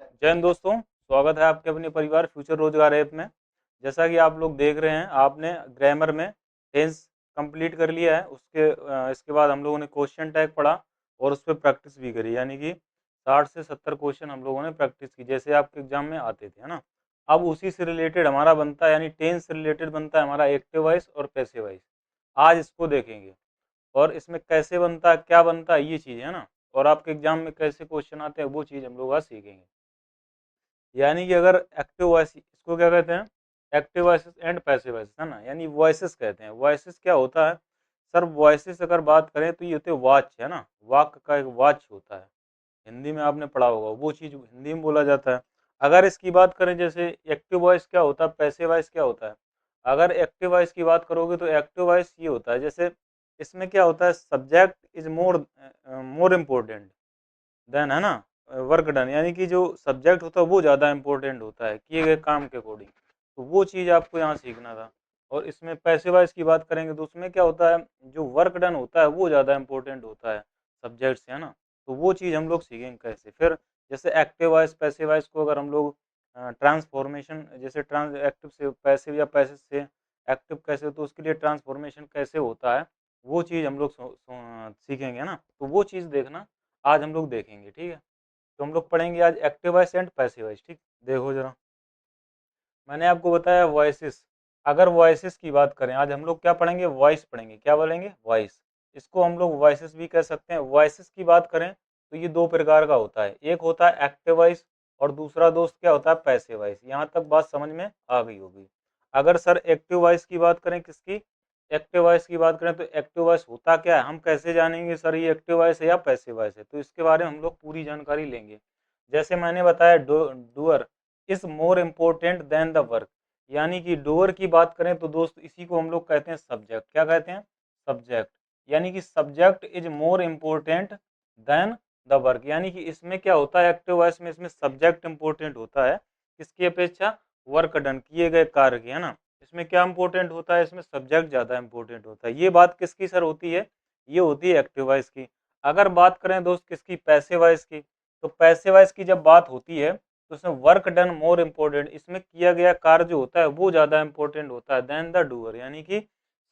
जय हिंद दोस्तों, स्वागत है आपके अपने परिवार फ्यूचर रोजगार ऐप में। जैसा कि आप लोग देख रहे हैं, आपने ग्रामर में टेंस कंप्लीट कर लिया है। इसके बाद हम लोगों ने क्वेश्चन टैग पढ़ा और उस पर प्रैक्टिस भी करी, यानी कि 60 से 70 क्वेश्चन हम लोगों ने प्रैक्टिस की, जैसे आपके एग्जाम में आते थे, है ना। अब उसी से रिलेटेड हमारा बनता है, यानी टेंस से रिलेटेड बनता है हमारा एक्टिव वॉइस और पैसिव वॉइस। आज इसको देखेंगे और इसमें कैसे बनता है, क्या बनता है, ये चीज़ है ना। और आपके एग्जाम में कैसे क्वेश्चन आते हैं वो चीज़ हम लोग आज सीखेंगे। यानी कि अगर एक्टिव वॉइस, इसको क्या कहते हैं, active voices and passive voices, है ना, यानी वॉइसेस कहते हैं। वॉइसेस क्या होता है सर? वॉइसेस अगर बात करें तो ये होते हैं वाच, है ना, वाक का एक वाच होता है। हिंदी में आपने पढ़ा होगा, वो चीज़ हिंदी में बोला जाता है। अगर इसकी बात करें, जैसे एक्टिव वॉइस क्या होता है, पैसिव वॉइस क्या होता है। अगर एक्टिव वॉइस की बात करोगे तो एक्टिव वॉइस ये होता है, जैसे इसमें क्या होता है, subject is more more important then, है ना, वर्क डन, यानी कि जो सब्जेक्ट होता है वो ज़्यादा इंपॉर्टेंट होता है किए गए काम के अकॉर्डिंग। तो वो चीज़ आपको यहाँ सीखना था। और इसमें पैसिव वॉइस की बात करेंगे तो उसमें क्या होता है, जो वर्क डन होता है वो ज़्यादा इंपॉर्टेंट होता है सब्जेक्ट से, है ना। तो वो चीज़ हम लोग सीखेंगे कैसे। फिर जैसे एक्टिव वॉइस पैसिव वॉइस को अगर हम लोग ट्रांसफॉर्मेशन, जैसे ट्रांस एक्टिव से पैसिव या पैसिव से एक्टिव कैसे, तो उसके लिए ट्रांसफॉर्मेशन कैसे होता है, वो चीज़ हम लोग सीखेंगे, है ना। तो वो चीज़ देखना आज हम लोग देखेंगे, ठीक है। तो हम लोग पढ़ेंगे आज active voice and passive voice, ठीक। देखो जरा, मैंने आपको बताया वॉइसेस। अगर वॉइसेस की बात करें, आज हम लोग क्या पढ़ेंगे, वॉइस पढ़ेंगे। क्या बोलेंगे? वॉइस। इसको हम लोग वॉइसेस भी कह सकते हैं। वॉइसेस की बात करें तो ये दो प्रकार का होता है, एक होता है एक्टिव वॉइस और दूसरा दोस्त क्या होता है, पैसिव वॉइस। यहाँ तक बात समझ में आ गई होगी। अगर सर एक्टिव वॉइस की बात करें, किसकी, एक्टिव वॉइस की बात करें, तो एक्टिव वॉइस होता क्या है, हम कैसे जानेंगे सर ये एक्टिव वॉइस है या पैसिव वॉइस है, तो इसके बारे में हम लोग पूरी जानकारी लेंगे। जैसे मैंने बताया, doer is more important then the work, यानी कि डूअर की बात करें तो दोस्त इसी को हम लोग कहते हैं सब्जेक्ट। क्या कहते हैं? सब्जेक्ट। यानी कि subject is more important then the work, यानी कि इसमें क्या होता है, एक्टिव वॉइस में इसमें सब्जेक्ट इंपॉर्टेंट होता है किसकी अपेक्षा, वर्क डन, किए गए कार्य की, है ना। इसमें क्या इंपॉर्टेंट होता है, इसमें सब्जेक्ट ज्यादा इंपॉर्टेंट होता है। ये बात किसकी सर होती है? ये होती है एक्टिव वॉइस की। अगर बात करें दोस्त किसकी, पैसिव वॉइस की, तो पैसिव वॉइस की जब बात होती है तो उसमें वर्क डन मोर इम्पोर्टेंट, इसमें किया गया कार्य जो होता है वो ज्यादा इंपॉर्टेंट होता है देन द डूअर, यानी कि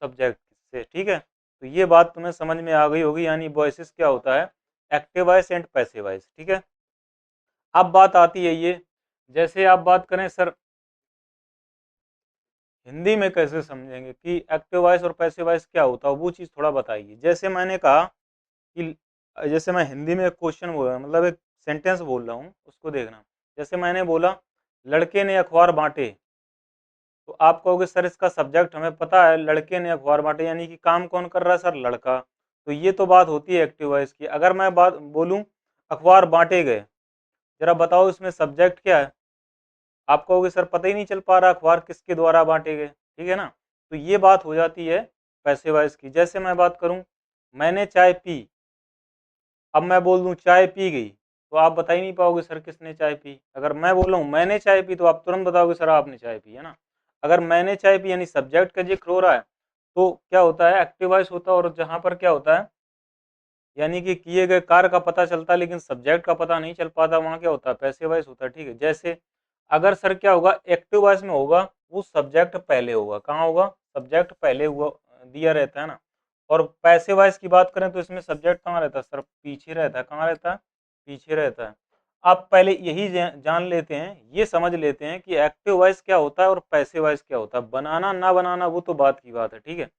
सब्जेक्ट से, ठीक है। तो ये बात तुम्हें समझ में आ गई होगी, यानी वॉइसेस क्या होता है, active voice and passive voice, ठीक है। अब बात आती है ये, जैसे आप बात करें सर हिंदी में कैसे समझेंगे कि एक्टिव वॉइस और पैसिव वॉइस क्या होता है, वो चीज़ थोड़ा बताइए। जैसे मैंने कहा कि, जैसे मैं हिंदी में एक क्वेश्चन बोल रहा हूँ, मतलब एक सेंटेंस बोल रहा हूँ, उसको देखना। जैसे मैंने बोला, लड़के ने अखबार बांटे, तो आप कहोगे सर इसका सब्जेक्ट हमें पता है, लड़के ने अखबार बांटे, यानी कि काम कौन कर रहा है सर, लड़का। तो ये तो बात होती है एक्टिव वॉइस की। अगर मैं बात बोलूँ अखबार बांटे गए, जरा बताओ इसमें सब्जेक्ट क्या है। आप कहोगे सर पता ही नहीं चल पा रहा अखबार किसके द्वारा बांटे गए, ठीक है ना। तो ये बात हो जाती है पैसिव वॉइस की। जैसे मैं बात करूं, मैंने चाय पी, अब मैं बोल दूं चाय पी गई, तो आप बता ही नहीं पाओगे सर किसने चाय पी। अगर मैं बोल रहा हूँ मैंने चाय पी, तो आप तुरंत बताओगे सर आपने चाय पी, है ना। अगर मैंने चाय पी यानी सब्जेक्ट का जिक्र हो रहा है, तो क्या होता है, एक्टिव वॉइस होता है। और जहां पर क्या होता है, यानी कि किए गए कार्य का पता चलता है लेकिन सब्जेक्ट का पता नहीं चल पाता, वहां क्या होता है, पैसिव वॉइस होता है, ठीक है। जैसे अगर सर क्या होगा, एक्टिव वॉइस में होगा वो सब्जेक्ट पहले होगा, कहाँ होगा, सब्जेक्ट पहले हुआ दिया रहता है ना। और पैसिव वॉइस की बात करें तो इसमें सब्जेक्ट कहाँ रहता है सर, पीछे रहता है। कहाँ रहता है? पीछे रहता है। आप पहले यही जान लेते हैं, ये समझ लेते हैं कि एक्टिव वॉइस क्या होता है और पैसिव वॉइस क्या होता है। बनाना ना बनाना वो तो बात की बात है, ठीक है।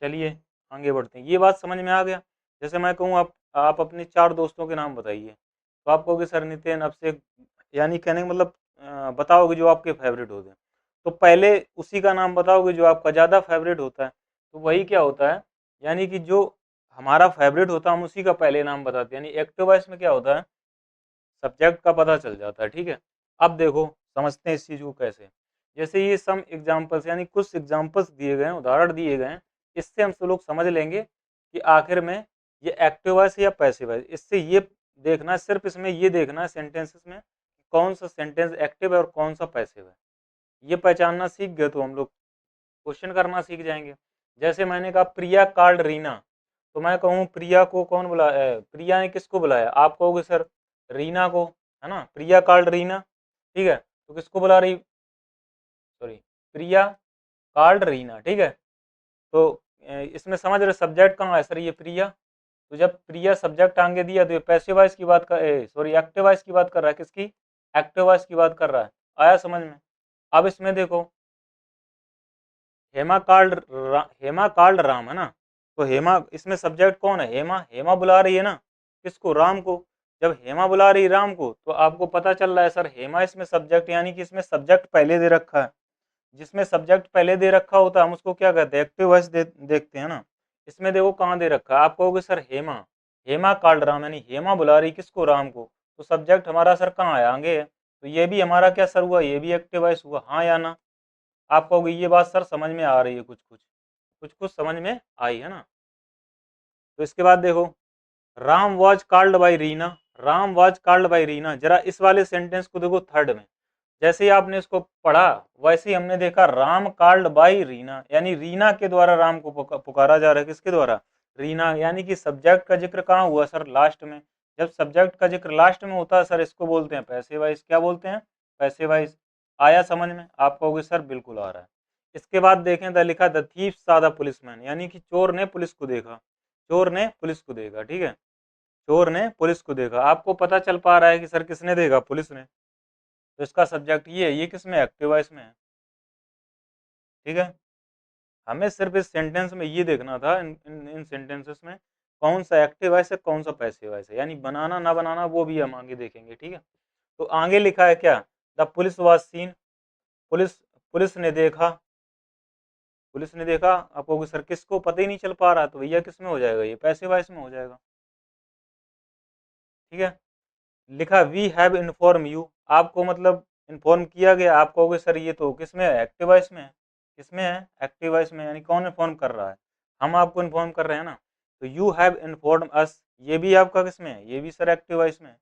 चलिए आगे बढ़ते हैं, ये बात समझ में आ गया। जैसे मैं कहूँ आप अपने चार दोस्तों के नाम बताइए, तो आप कहोगे सर नितिन, अभिषेक, यानी कहने का मतलब बताओगे जो आपके फेवरेट होते हैं। तो पहले उसी का नाम बताओगे जो आपका ज़्यादा फेवरेट होता है। तो वही क्या होता है, यानी कि जो हमारा फेवरेट होता है हम उसी का पहले नाम बताते हैं। यानी एक्टिव वॉइस में क्या होता है, सब्जेक्ट का पता चल जाता है, ठीक है। अब देखो समझते हैं इस चीज़ को कैसे। जैसे ये सम एग्जाम्पल्स, यानी कुछ एग्जाम्पल्स दिए गए हैं, उदाहरण दिए गए हैं, इससे हम सब लोग समझ लेंगे कि आखिर में ये एक्टिव वॉइस या पैसिव वॉइस। इससे ये देखना है, सिर्फ इसमें ये देखना है सेंटेंसेस में कौन सा सेंटेंस एक्टिव है और कौन सा पैसिव है। ये पहचानना सीख गए तो हम लोग क्वेश्चन करना सीख जाएंगे। जैसे मैंने कहा प्रिया कॉल्ड रीना, तो मैं कहूँ प्रिया को कौन बुलाया, प्रिया ने किसको बुलाया, आप कहोगे सर रीना को। है ना, प्रिया कॉल्ड रीना, ठीक है, तो किसको बुला रही, सॉरी, प्रिया कॉल्ड रीना, ठीक है। तो इसमें समझ रहे सब्जेक्ट कहाँ है सर, ये प्रिया, तो जब प्रिया सब्जेक्ट आगे दिया तो ये पैसिव वॉइस की बात कर, सॉरी एक्टिव वॉइस की बात कर रहा है, किसकी, एक्टिव वॉइस की बात कर रहा है। आया समझ में। अब इसमें देखो, हेमा कॉल्ड राम, है ना, तो हेमा इसमें सब्जेक्ट कौन है, हेमा, हेमा बुला रही है ना किसको, राम को। जब हेमा बुला रही है राम को, तो आपको पता चल रहा है सर हेमा इसमें सब्जेक्ट, यानी कि इसमें सब्जेक्ट पहले दे रखा है। जिसमें सब्जेक्ट पहले दे रखा होता है हम उसको क्या कहते हैं, एक्टिव वॉइस देखते हैं ना। इसमें देखो कहाँ दे रखा है, आप कहोगे सर हेमा, हेमा कॉल्ड राम, यानी हेमा बुला रही किसको, राम को, तो सब्जेक्ट हमारा सर कहाँ है, आगे है, तो ये भी हमारा क्या सर हुआ, ये भी एक्टिव वॉइस हुआ, हाँ या ना। आप कहोगे ये बात सर समझ में आ रही है, कुछ कुछ कुछ कुछ समझ में आई है ना। तो इसके बाद देखो, Ram was called by Reena, Ram was called by Reena, जरा इस वाले सेंटेंस को देखो थर्ड में, जैसे ही आपने इसको पढ़ा वैसे ही हमने देखा राम कॉल्ड बाई रीना, यानी रीना के द्वारा राम को पुकारा जा रहा है, किसके द्वारा, रीना, यानी कि सब्जेक्ट का जिक्र कहाँ हुआ सर, लास्ट में। जब सब्जेक्ट का जिक्र लास्ट में होता है सर, इसको बोलते हैं पैसिव वॉइस, क्या बोलते हैं, पैसिव वॉइस। आया समझ में, आप कहोगे सर बिल्कुल आ रहा है। इसके बाद देखें, द लिखा द थीफ सा द पुलिसमैन, यानी कि चोर ने पुलिस को देखा, चोर ने पुलिस को देखा, ठीक है, चोर ने पुलिस को देखा। आपको पता चल पा रहा है कि सर किसने देखा, पुलिस ने, तो इसका सब्जेक्ट ये है, ये किसमें, एक्टिव वॉइस में है, ठीक है। हमें सिर्फ इस सेंटेंस में ये देखना था, इन सेंटेंसेस में कौन सा एक्टिव वॉइस है, कौन सा पैसिव वॉइस है, यानी बनाना ना बनाना वो भी हम आगे देखेंगे, ठीक है। तो आगे लिखा है क्या, the police was seen, police, police ने देखा, पुलिस ने देखा। आप कहोगे सर किसको, पता ही नहीं चल पा रहा, तो भैया किसमें हो जाएगा, ये पैसिव वॉइस में हो जाएगा, ठीक है। लिखा वी हैव इन्फॉर्म यू, आपको मतलब इन्फॉर्म किया गया। आप कहोगे सर ये तो किसमें है, एक्टिव वॉइस में है, किसमें है, एक्टिव वॉइस में, यानी कौन इन्फॉर्म कर रहा है, हम आपको इन्फॉर्म कर रहे हैं ना। तो यू हैव इन्फॉर्म अस, ये भी आपका किसमें है, ये भी सर एक्टिव वॉइस में है,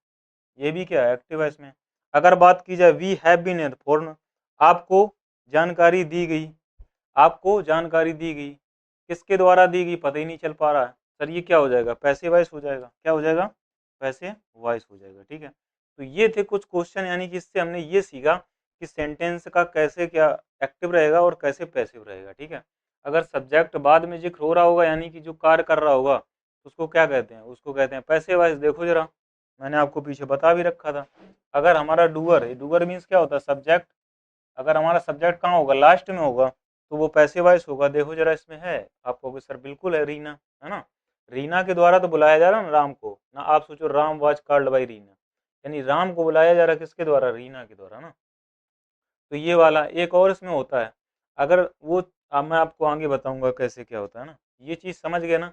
ये भी क्या है, एक्टिव वॉइस में। अगर बात की जाए वी हैव बीन इन्फॉर्म, आपको जानकारी दी गई, आपको जानकारी दी गई, किसके द्वारा दी गई, पता ही नहीं चल पा रहा है, सर ये क्या हो जाएगा, पैसिव वॉइस हो जाएगा, क्या हो जाएगा, पैसिव वॉइस हो जाएगा, ठीक है। तो ये थे कुछ क्वेश्चन, यानी कि इससे हमने ये सीखा कि सेंटेंस का कैसे क्या एक्टिव रहेगा और कैसे पैसिव रहेगा, ठीक है। अगर सब्जेक्ट बाद में जिक्र हो रहा होगा, यानी कि जो कार्य कर रहा होगा, उसको क्या कहते हैं, उसको कहते हैं पैसिव वॉइस। देखो जरा, मैंने आपको पीछे बता भी रखा था। अगर हमारा डूअर है, डूअर मीन्स क्या होता है, सब्जेक्ट, अगर हमारा सब्जेक्ट कहाँ होगा, लास्ट में होगा, तो वो पैसिव वॉइस होगा। देखो जरा इसमें है, आप कहोगे सर बिल्कुल है, रीना, है ना, रीना के द्वारा तो बुलाया जा रहा है ना राम को, ना आप सोचो Ram was called by Reena, यानी राम को बुलाया जा रहा है किसके द्वारा, रीना के द्वारा ना। तो ये वाला एक और इसमें होता है, अगर वो, अब मैं आपको आगे बताऊंगा कैसे क्या होता है ना, ये चीज़ समझ गए ना।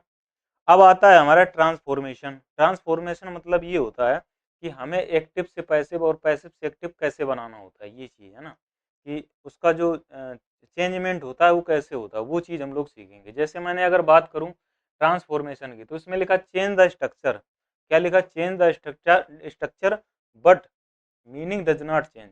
अब आता है हमारा ट्रांसफॉर्मेशन। ट्रांसफॉर्मेशन मतलब ये होता है कि हमें एक्टिव से पैसिव और पैसिव से एक्टिव कैसे बनाना होता है, ये चीज़ है ना, कि उसका जो चेंजमेंट होता है वो कैसे होता है, वो चीज़ हम लोग सीखेंगे। जैसे मैंने अगर बात करूं ट्रांसफॉर्मेशन की, तो इसमें लिखा चेंज द स्ट्रक्चर, क्या लिखा, change the structure, structure but meaning does not change,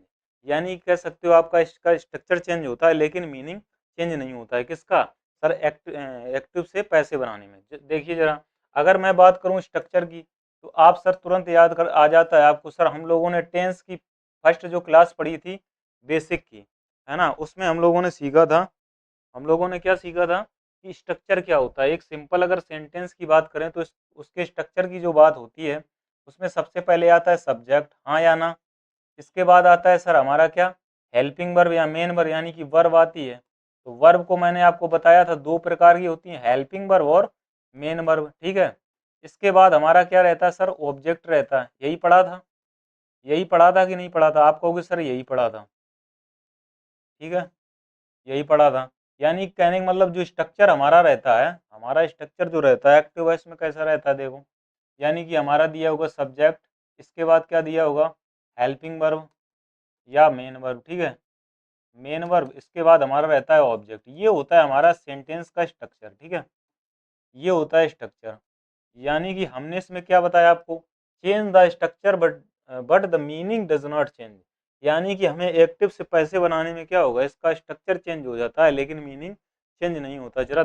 यानी कह सकते हो आपका इसका स्ट्रक्चर चेंज होता है लेकिन मीनिंग चेंज नहीं होता है, किसका, सर एक्टिव से पैसे बनाने में। देखिए जरा, अगर मैं बात करूं स्ट्रक्चर की, तो आप सर तुरंत याद कर आ जाता है आपको, सर हम लोगों ने टेंस की फर्स्ट जो क्लास पढ़ी थी बेसिक की, है ना, उसमें हम लोगों ने सीखा था, हम लोगों ने क्या सीखा था कि स्ट्रक्चर क्या होता है। एक सिंपल अगर सेंटेंस की बात करें तो उसके स्ट्रक्चर की जो बात होती है, उसमें सबसे पहले आता है सब्जेक्ट, हाँ या ना। इसके बाद आता है सर हमारा क्या, हेल्पिंग वर्ब या मेन वर्ब, यानी कि वर्ब आती है। तो वर्ब को मैंने आपको बताया था दो प्रकार की होती है, हेल्पिंग वर्ब और मेन वर्ब, ठीक है। इसके बाद हमारा क्या रहता है सर, ऑब्जेक्ट रहता है, यही पढ़ा था, यही पढ़ा था कि नहीं पढ़ा था, आप कहोगे सर यही पढ़ा था, ठीक है, यही पढ़ा था। यानी कहने का मतलब जो स्ट्रक्चर हमारा रहता है, हमारा स्ट्रक्चर जो रहता है एक्टिव वॉइस में कैसा रहता है, देखो, यानी कि हमारा दिया होगा सब्जेक्ट, इसके बाद क्या दिया होगा, हेल्पिंग वर्ब या मेन वर्ब, ठीक है, मेन वर्ब, इसके बाद हमारा रहता है ऑब्जेक्ट। ये होता है हमारा सेंटेंस का स्ट्रक्चर, ठीक है, ये होता है स्ट्रक्चर। यानी कि हमने इसमें क्या बताया आपको, change the structure but the meaning does not change, यानी कि हमें एक्टिव से पैसे बनाने में क्या होगा, इसका स्ट्रक्चर चेंज हो जाता है लेकिन मीनिंग चेंज नहीं होता। जरा